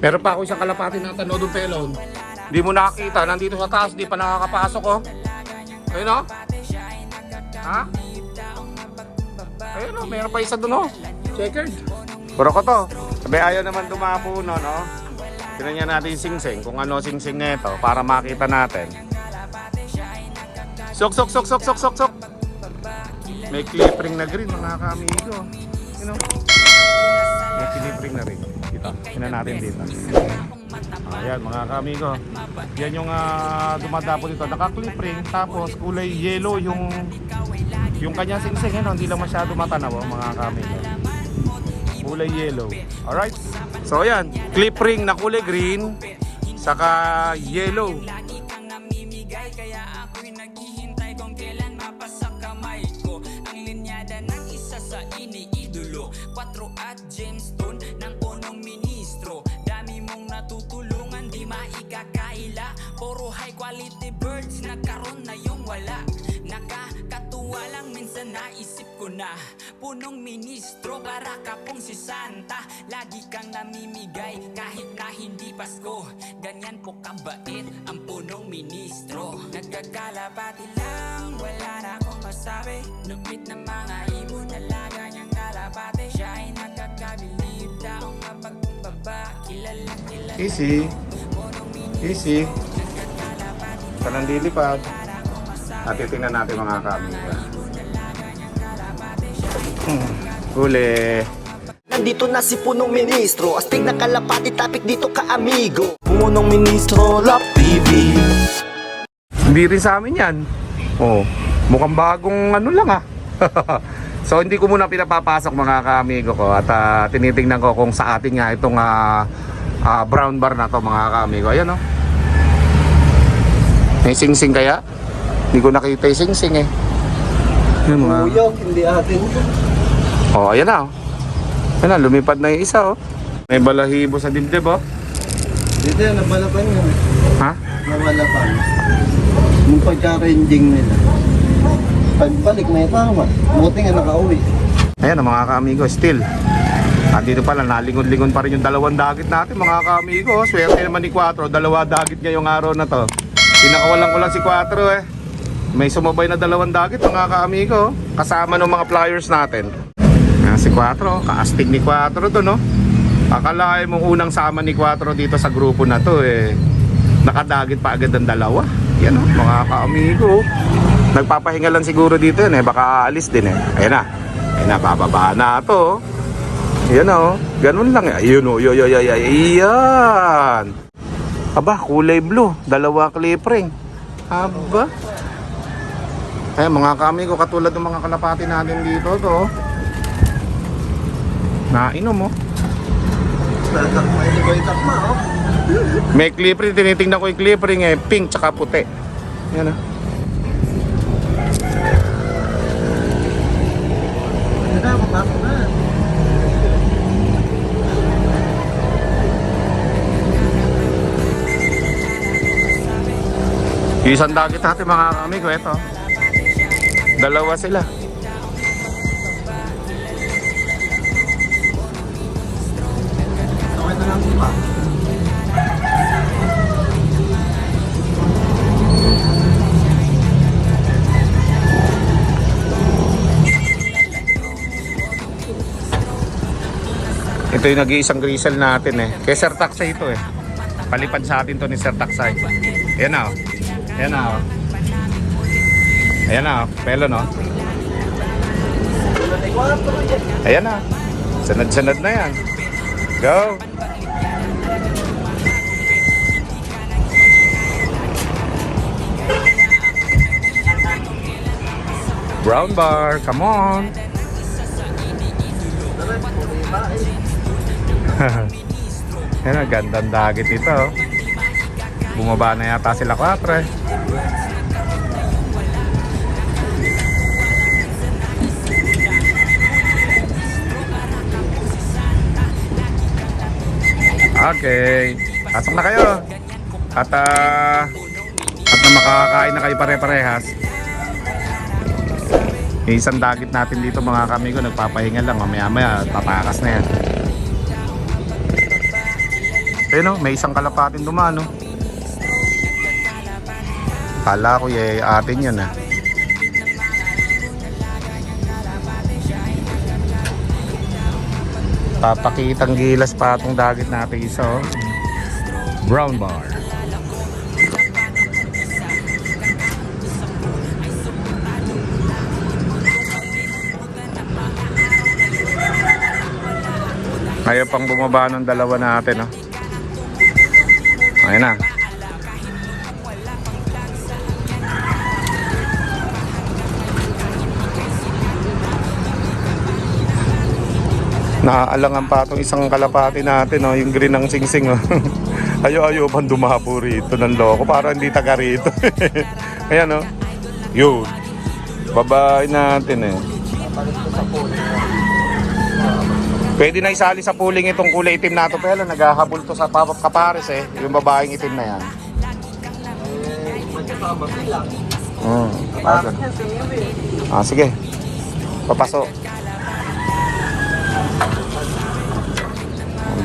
Meron pa ako isang kalapati na tanodong pelon. Hindi mo nakakita, nandito sa taas, di pa nakakapasok oh. Ayun oh. Ha? Ayun oh, meron pa isa dun oh. Checkered. Puro ko to. Sabi ayaw naman dumapo no, no? Tignan natin yung singsing, kung ano singsing nito para makita natin. Sok sok sok sok sok sok sok. May clip ring na green mga ka-amigo. You know? May clip ring na ring. Dito. Tingnan natin dito. Ayan mga ka-amigo. Yan yung dumadapo dito. Naka-clip ring tapos kulay yellow yung kanyang singsing. Hindi lang masyado matanaw mga ka-amigo. Kulay yellow. Alright. So ayan, clip ring na kulay green saka yellow. Kaya ako'y naghihintay kung kailan mapasa kamay ko ang linyada ng isa sa iniidolo 4 at gemstone ng punong ministro. Dami mong natutulungan, di maikakaila. Puro high quality birds, nagkaroon na yung wala. Nakakatuwa lang, minsan naisip ko na punong ministro, para ka pong si Santa. Lagi kang namimigay kahit na hindi Pasko. Ganyan po kabait ang punong ministro. Nagkakalapati lang, wala na akong masabi. Lupit ng mga ibon, alaga niyang kalapati. Siya ay nakakabilib, taong mapagbaba. Kilalang kilala. Easy. Easy. Saan lilipad? At titingnan natin mga ka-amigo. Huli. Nandito na si punong ministro, astig na kalapati, tapik dito ka-amigo. Punong ministro, Love TV. Hindi rin sa amin yan. Oh, mukhang bagong ano lang ah. So hindi ko muna pinapapasok mga ka-amigo ko. At tinitingnan ko kung sa atin nga itong brown bar na to mga ka-amigo. Ayan oh. May sing-sing kaya? Hindi ko nakita yung sing-sing eh. Ayan mga... Uyog, hindi atin. Oh, ayan na oh. Ayan na, lumipad na yung isa oh. May balahibo sa dibdib oh. Dito yan, nabalapan yun. Ha? Nabalapan. Yung pagka-ranging nila. Pagbalik may tama. Buti nga nakauwi. Ayan ang mga ka-amigo, still. At dito pala, nalingon-lingon pa rin yung dalawang dagit natin mga ka-amigo. Swerte naman ni Quattro, dalawa dagit ngayong araw na to. Pinakawalan ko lang si Quattro eh. May sumabay na dalawang dagit mga ka-amigo. Kasama ng mga flyers natin. Ayan si Quattro, kaastig ni Quattro to no. Akalain mong unang sama ni Quattro dito sa grupo na to eh. Nakadagit pa agad ang dalawa. Yan o, mga ka-amigo. Nagpapahinga lang siguro dito yun eh. Baka aalis din eh. Ayan na. Ayan na, bababa na to. Ayan o. Ganun lang eh. Ayun o. Ayan. Aba, kulay blue. Dalawa clip ring. Aba. Ayan mga ka-amigo. Katulad ng mga kalapati natin dito to. Nainom o. May clip ring, tinitingnan ko yung clip ring eh, pink tsaka puti. Yan ah. Yung isang dagit natin mga kamigo, eto. Dalawa sila. Ito yung nag-iisang grisel natin eh. Kay Sir Taksay ito eh. Palipad sa atin to ni Sir Taksay. Ayan na oh. Ayan na oh. Ayan na oh. Pelo no. Ayan na. Sanad-sanad na yan. Go. Brown bar, come on. Yan ang gandang dagit ito. Bumaba na yata sila 4 eh. Okay, pasok na kayo. At na makakain na kayo pare-parehas. Yung isang dagit natin dito mga kamigo, nagpapahinga lang. Mamaya-maya tatakas na yan. Ayun, may isang kalapatin dumaan, no? Kala ko atin yun, ah. Papakitang gilas pa itong dagit natin isa, oh. Brown bar. Ayaw pang bumaba ng dalawa natin, oh. Ayan na. Naaalangan pa itong isang kalapati natin, oh, yung green ng singsing, oh. Ayaw pang dumapo rito ng loko para hindi taga rito. Ayan, oh. Yun. Babae natin, eh. Pwede na isali sa pooling itong kulay itim na ito, pero naghahabol to sa kapares, eh. Yung babaeng itim na yan. Sige. Papasok.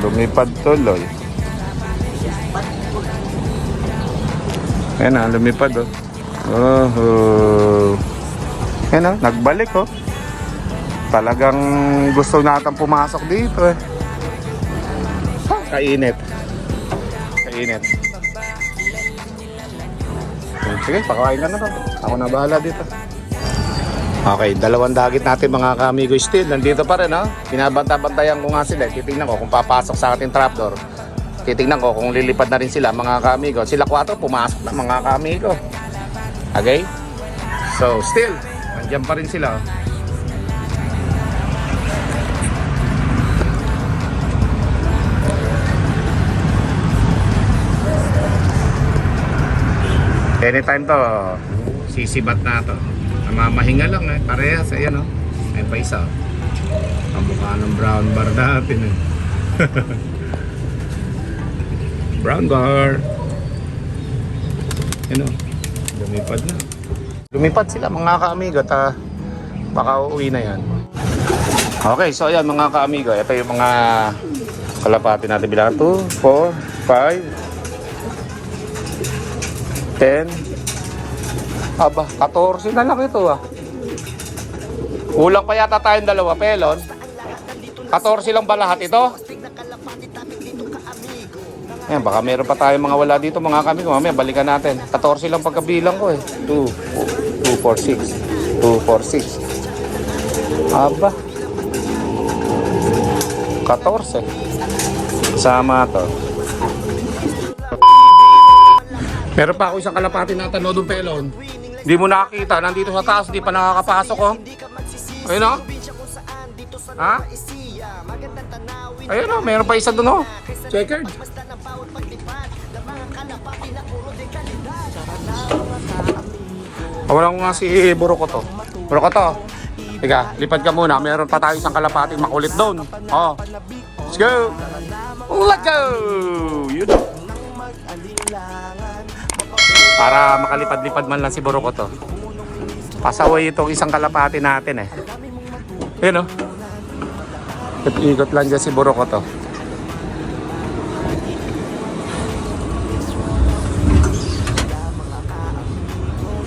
Lumipad tuloy. Ayan na, lumipad, oh. Ayan na, nagbalik, oh. Talagang gusto natin pumasok dito, eh. Kainit. Sige, pakawain ka na to. Ako na bahala dito. Okay, dalawang dagit natin mga ka-amigo still. Nandito pa rin, ha? Binabanta-bantayan ko nga sila. Titingnan ko kung papasok sa ating trapdoor. Titingnan ko kung lilipad na rin sila mga ka-amigo. Sila 4 pumasok na mga ka-amigo. Okay? So, still, nandiyan pa rin sila. Anytime to, sisibat na to. Mamahinga lang, eh. Parehas, ayan, oh. Ayun pa isa. Kamukha ng brown bar natin, eh. Brown bar. Ayan, oh. Lumipad na. Lumipad sila mga ka-amigo. Baka uuwi na yan. Okay, so ayan mga ka-amigo. Ito yung mga kalapati natin bilang 2, 4, 5, 10. Aba, 14 na lang ito, ah. Kulang pa yata tayong dalawa, pelon. 14 lang ba lahat ito? Ayan, baka meron pa tayong mga wala dito mga kami. Mamaya balikan natin. 14 lang pagkabilang ko, eh. 2, 4, 6. 2, 4, 6. Aba. 14. Sama to. Meron pa ako isang kalapati na tanodong pelon. Hindi mo nakakita, nandito sa taas, hindi pa nakakapasok, oh. Ayun, oh. Ha? Ayun, oh, meron pa isa doon, oh. Checkered. Wala ko nga si Burokoto. Burokoto. Tiga, lipad ka muna. Meron pa tayo isang kalapating makulit doon. Oh. Let's go. Let's go. Yun. Para makalipad-lipad man lang si Burokoto. Pasaway itong isang kalapati natin, eh. Yun, oh. Ikot lang dyan si Burokoto.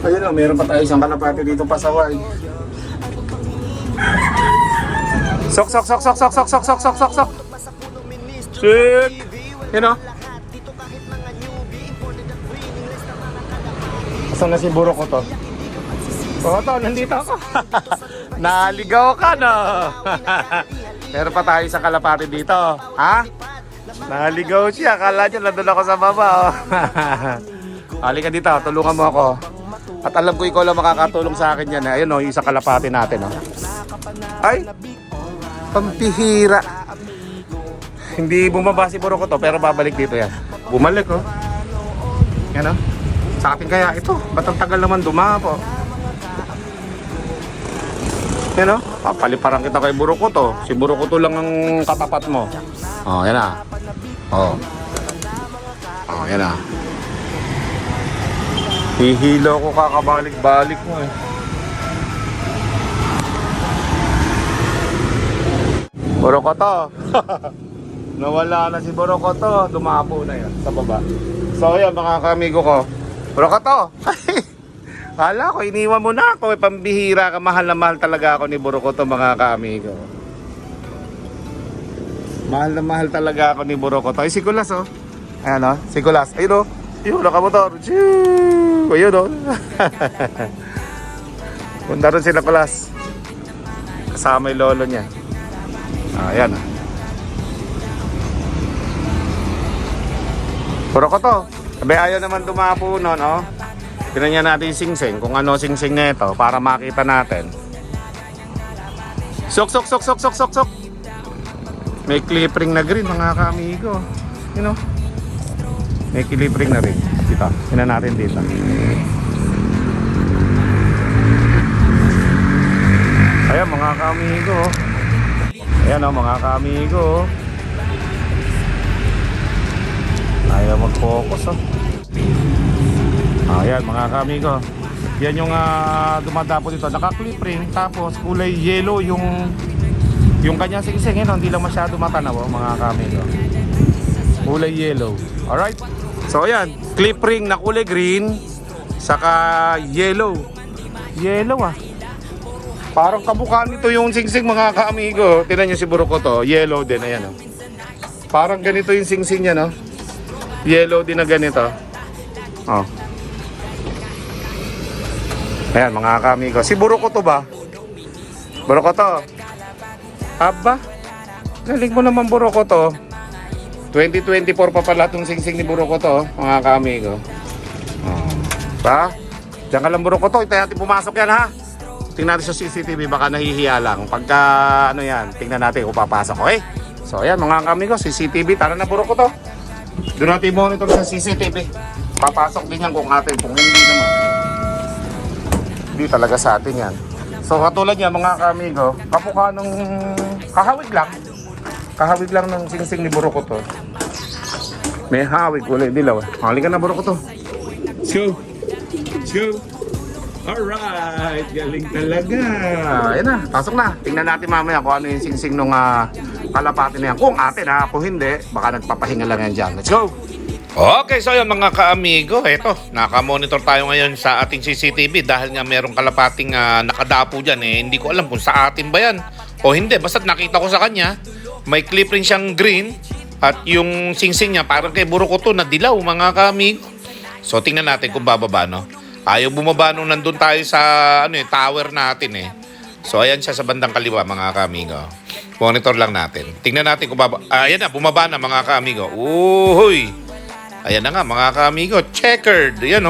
Ayun, oh. Meron pa tayo isang kalapati dito pasaway. Sok. Sik. Yun, oh. Saan na si Burokoto? Burokoto, nandito ako. Naligaw ka, no? Meron pa tayo isang kalapati dito. Ha? Naligaw siya. Akala niya nandun ako sa baba, oh. Halika dito, tulungan mo ako. At alam ko ikaw lang makakatulong sa akin yan. Ayun, oh, yung isang kalapati natin, oh. Ay, pampihira. Hindi bumaba si Burokoto, pero babalik dito yan. Bumalik, oh. Yan, oh. Sa atin kaya ito, ba't ang tagal naman dumapo? Yan, o, papaliparan kita kay Burokoto. Si Burokoto lang ang katapat mo. Oh, yan na. Oh, yan na. Hihilo ko kakabalik-balik mo, eh. Burokoto. Nawala na si Borokoto. Dumapo na yan sa baba. So ayan mga kamigo ko. Borokoto! Kala ko, iniwan mo na ako. Pambihira ka. Mahal na mahal talaga ako ni Borokoto mga kamigo. Mahal na mahal talaga ako ni Borokoto. Ay, si Kulas oh. Ayan oh, si Kulas. Ayun oh. Ayun, nakamotor. Ayun oh. Punta rin sila Kulas. Kasama yung lolo niya. Ayan ah. Borokoto. Sabi ayaw naman dumapo nun oh. Pinanya natin yung singsing. Kung ano singsing na ito para makita natin. Sok. May clip ring na green mga kaamigo. You know? May clip ring na rin. Dito. Tingnan natin dito. Ayan mga kaamigo. Ayan o mga kaamigo. Ayaw mag-focus oh. Ayan mga kaamigo. Yan yung dumadapo dito. Naka-clip ring. Tapos kulay yellow yung kanyang singsing. Hindi lang masyado matanaw oh, mga kaamigo. Kulay yellow. Alright. So ayan, clip ring na kulay green saka yellow. Yellow ah. Parang kamukha nito yung singsing mga kaamigo. Tingnan niyo si Borokoto, yellow din ayan oh. Parang ganito yung singsing niya no. Yellow din na ganito. Oh. Ayan mga kaamigo. Si Borokoto ba? Borokoto. Aba. Galing mo naman Borokoto. 2024 pa pala itong singsing ni Borokoto, mga kaamigo. Diyan ka lang Borokoto, ito natin pumasok yan ha. Tingnan natin sa CCTV, baka nahihiya lang. Pagka ano yan, tingnan natin kung papasok, okay? So ayan mga kaamigo, CCTV, tara na Borokoto. Doon natin monitor sa CCTV. Papasok din yan kung atin, kung hindi naman. Hindi talaga sa atin yan. So katulad niya mga kaamigo, kapukha nung kahawig lang ng singsing ni Borokoto. May hawig, kulay dilaw. Halika na Borokoto. Let's go. Alright, galing talaga. Ayan na, pasok na. Tingnan natin mamaya kung ano yung singsing nung kalapati na yan. Kung atin ha, kung hindi, baka nagpapahinga lang yan dyan. Let's go. Okay, so yun mga kaamigo, eto, naka-monitor tayo ngayon sa ating CCTV dahil nga merong kalapating nakadapo dyan hindi ko alam kung sa atin ba yan o hindi, basta't nakita ko sa kanya may clip rin siyang green at yung singsing niya parang kay Borokoto na dilaw mga kaamigo. So tingnan natin kung bababa no. Ayaw bumaba nung nandun tayo sa tower natin So ayan siya sa bandang kaliwa mga kaamigo. Monitor lang natin. Tingnan natin kung bababa. Ayan na, bumaba na mga kaamigo. Uy! Ayan na nga mga kaamigo, checkered. Ayan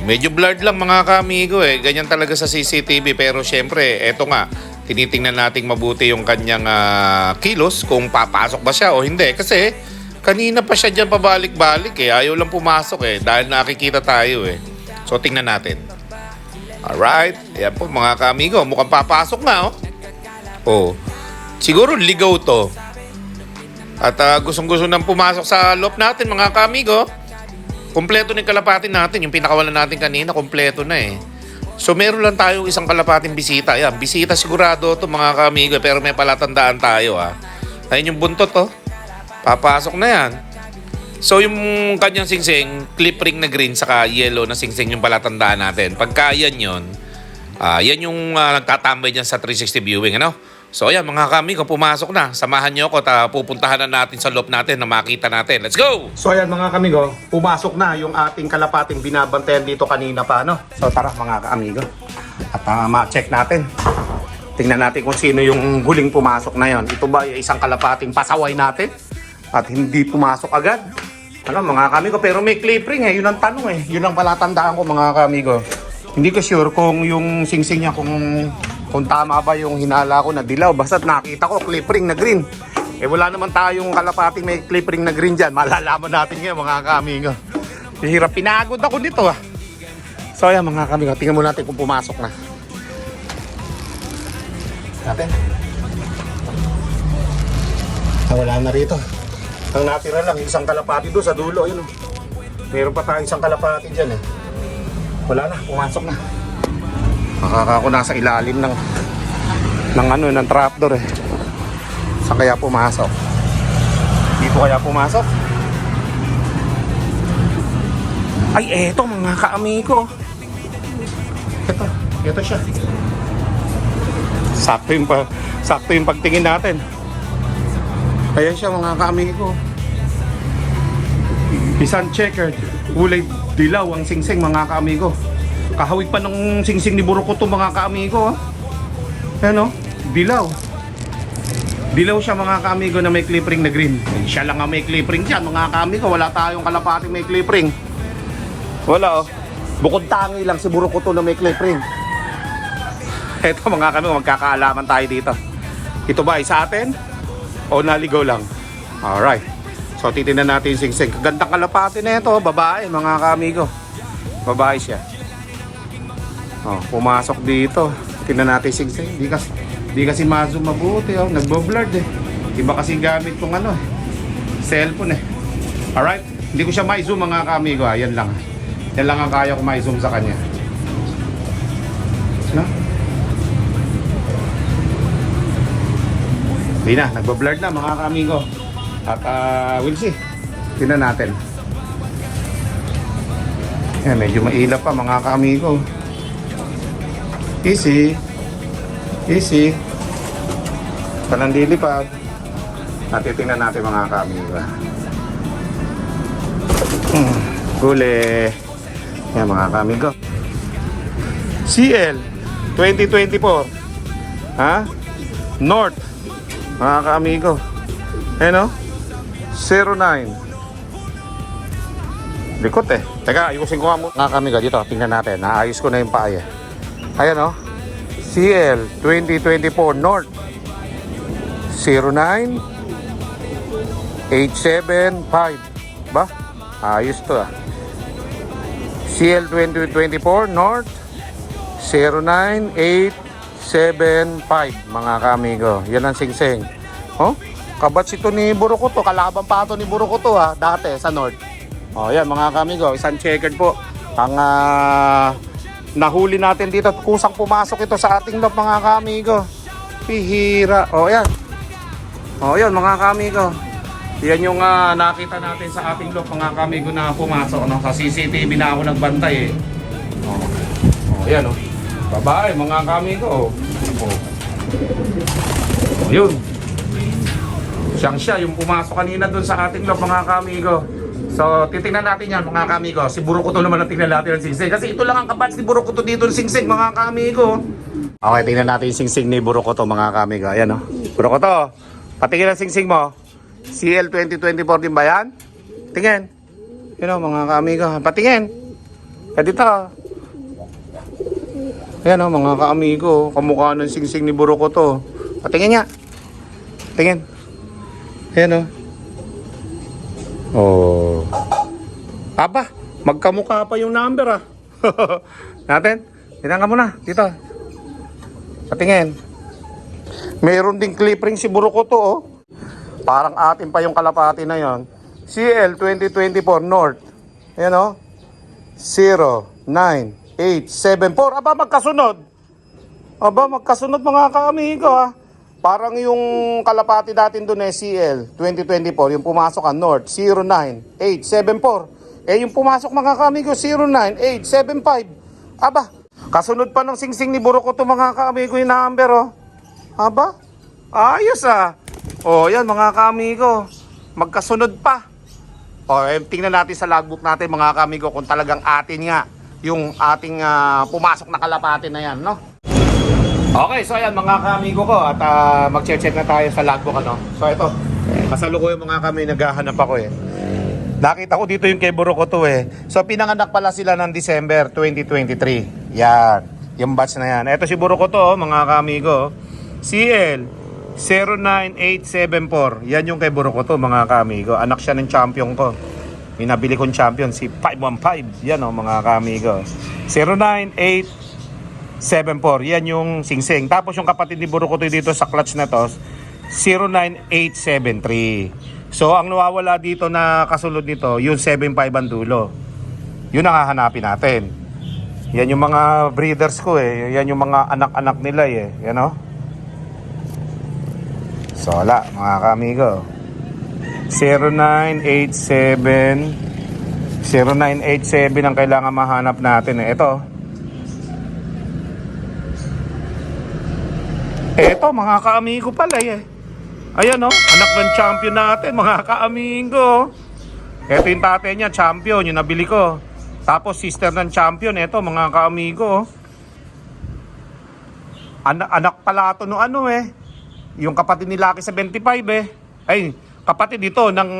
medyo blurred lang mga kaamigo Ganyan talaga sa CCTV pero syempre, eto nga, tinitingnan nating mabuti yung kanyang kilos kung papasok ba siya o hindi. Kasi kanina pa siya dyan pabalik-balik Ayaw lang pumasok dahil nakikita tayo So tingnan natin. Alright, ayan po mga kaamigo, mukhang papasok nga siguro ligaw to. At gustong-gusto nang pumasok sa loob natin mga kaamigo. Kompleto na yung kalapatin natin. Yung pinakawalan natin kanina, kompleto na So meron lang tayong isang kalapating bisita. Ayan, bisita sigurado to mga kaamigo. Pero may palatandaan tayo Ayun yung buntot Papasok na yan. So yung kanyang singsing, clip ring na green saka yellow na singsing yung palatandaan natin. Pagka yan yun, yan yung nagtatambay dyan sa 360 viewing So ayan mga kaamigo, pumasok na. Samahan nyo ako at pupuntahan na natin sa loob natin na makita natin. Let's go! So ayan mga kaamigo, pumasok na yung ating kalapating binabantayan dito kanina pa So tara mga kaamigo. At ma-check natin. Tingnan natin kung sino yung huling pumasok na yon. Ito ba yung isang kalapating pasaway natin? At hindi pumasok agad? Mga kaamigo, pero may clip ring yun ang tanong Yun ang palatandaan ko mga kaamigo. Hindi ko sure kung yung singsing niya kung tama ba yung hinala ko na dilaw. Basta't nakita ko clip ring na green. Wala naman tayong kalapating may clip ring na green dyan. Malalaman natin ngayon mga kaamigo. Hirap, pinagod ako nito So ayan mga kaamigo, tingnan mo natin kung pumasok na. Natin. Wala na rito. Ang natira lang, isang kalapati doon sa dulo. Yun Meron pa tayong isang kalapati dyan Wala na, pumasok na. Makaka ako nasa ilalim ng trapdoor Saan kaya pumasok? Dito kaya pumasok? Ay, eto mga ka-amigo. Ito siya. Sakto yung pagtingin natin. Ayan siya mga ka-amigo. Isang checkered, kulay dilaw ang singsing mga ka-amigo. Kahawig pa ng singsing ni Burukoto mga ka-amigo. Ayan o, dilaw. Dilaw siya mga ka-amigo na may clip ring na green. Siya lang ang may clip ring dyan mga ka-amigo. Wala tayong kalapati may clip ring. Wala oh. Bukod tangi lang si Burukoto na may clip ring. Eto mga ka-amigo, magkakaalaman tayo dito. Ito ba ay sa atin? O naligaw lang? Alright. So titingnan natin yung singsing. Gandang kalapati na ito, babae mga ka-amigo. Babae siya. Oh, pumasok dito. Tingnan natin yung singsing. Di kasi ma-zoom mabuti oh. Nagbo-blurred eh. Iba kasi gamit kong ano eh. Cellphone eh. Alright. Hindi ko siya ma-zoom mga ka-amigo ah. Yan lang. Yan lang ang kaya ko ma-zoom sa kanya. No? Di na. Nagbo-blurred na mga ka-amigo. At we'll see. Tingnan natin. Yan, medyo mailap pa mga ka-amigo. Easy. Easy. Palang dilipad. Natitingnan natin mga ka-amigo. Huli. Yan mga ka-amigo. CL 2024. Ha? North. Mga ka-amigo. Ayan o. 09. Likot eh. Teka, ayusin ko nga mo. Mga ka-amigo, dito. Tingnan natin. Naayos ko na yung paaya. Ayan o. CL 2024 North 09 875. Ba? Ayos to ah. CL 2024 North 09875 mga ka-amigo. Yan ang singsing. Oh? Kabats ito ni Burukoto. Kalaban pa ito ni Burukoto ha. Dati sa North. Oh, yan mga ka-amigo. Isang checkered po. Ang nahuli natin dito. Kusang pumasok ito sa ating loob mga ka-amigo. Pihira. Oh, yan. Oh, yan mga ka-amigo. Yan yung nakita natin sa ating loob mga ka-amigo na pumasok. No? Sa CCTV na ako nagbantay eh. Oh, oh yan oh. Babae mga ka-amigo. Oh. Oh. Yun. Siyang siya yung pumasok kanina dun sa ating loob mga ka-amigo. So, titingnan natin yan mga ka-amigo. Si Burukoto naman ang tingnan natin ng singsing. Kasi ito lang ang kabats ni Burukoto dito ng singsing mga ka-amigo. Okay, tingnan natin yung singsing ni Burukoto mga ka-amigo. Ayan o. Burukoto, patingin ang singsing mo. CL 2024 din ba yan? Tingin. Yun o mga ka-amigo. Patingin. Kaya dito. Ayan o mga ka-amigo. Kamukha ng singsing ni Burukoto. Patingin niya. Tingin. Ayan o. Oh. Aba, magkamukha pa yung number ah. Natin. Tingnan ka muna dito. Patingin. Mayroon ding clip ring si Burukoto oh. Parang atin pa yung kalapati na yon. CL 2024 North. Ayan oh. 09874. Aba, magkasunod. Aba, magkasunod mga ka-amigo ah. Parang yung kalapati natin doon eh, CL 2024, yung pumasok ang North, 09874. Eh, yung pumasok mga ka-amigo, 09875. Aba, kasunod pa ng singsing ni Burukoto mga ka-amigo yung number, oh. Aba, ayos ah. Oh, yan mga ka-amigo, magkasunod pa. Oh, tingnan natin sa logbook natin mga ka-amigo kung talagang atin nga yung ating pumasok na kalapati na yan, no? Okay, so ayan mga ka-amigo ko at mag-check na tayo sa logbook ano. So ito, kasalukuyan mga kami naghahanap ako eh. Nakita ko dito yung kay Burukoto eh. So pinanganak pala sila ng December 2023. Yan, yung batch na yan. Ito si Burukoto oh, mga ka-amigo. CL 09874. Yan yung kay Burukoto mga ka-amigo. Anak siya ng champion ko. Minabili kong champion si 515. Yan oh mga ka-amigo. 09874. Yan yung singsing. Tapos yung kapatid ni Burukoto dito sa clutch na to 09873. So ang nawawala dito na kasunod nito yung 75 ang dulo. Yun ang hahanapin natin. Yan yung mga breeders ko eh. Yan yung mga anak-anak nila eh. Yan o. So wala mga kaamigo. 0987 ang kailangan mahanap natin. Ito mga kaamigo pala eh. Ayan oh, anak ng champion natin mga kaamigo. Ito yung tatay niya, champion, yung nabili ko. Tapos sister ng champion, ito mga kaamigo. Anak pala ito no ano eh. Yung kapatid ni Lucky 75 eh. Ay, kapatid ito ng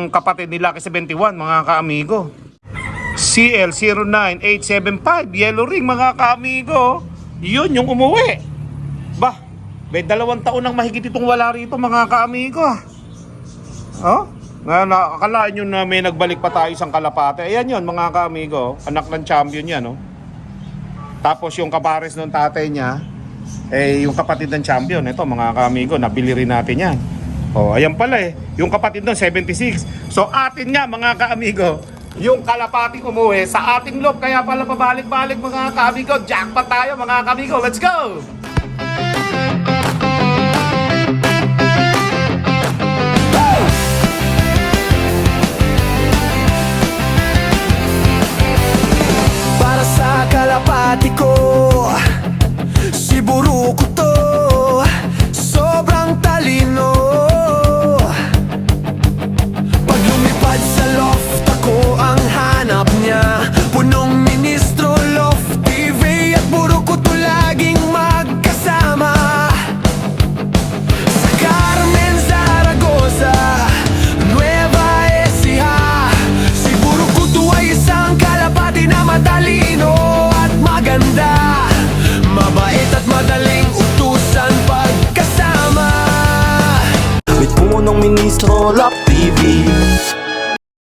kapatid ni Lucky 71 mga kaamigo. CL09875 Yellow Ring mga kaamigo. Yun yung umuwi. Bah, may 2 taon nang mahigit itong wala rito mga kaamigo. Oh? Akalain nyo na may nagbalik pa tayo isang kalapate. Ayan yun mga kaamigo. Anak ng champion yan. Oh. Tapos yung kapares ng tatay niya, yung kapatid ng champion. Ito mga kaamigo, nabili rin natin yan. Oh, ayan pala eh. Yung kapatid ng 76. So atin nga mga kaamigo, yung kalapating umuwi sa ating loob. Kaya pala pabalik-balik mga kaamigo. Jackpot tayo mga kaamigo. Let's go!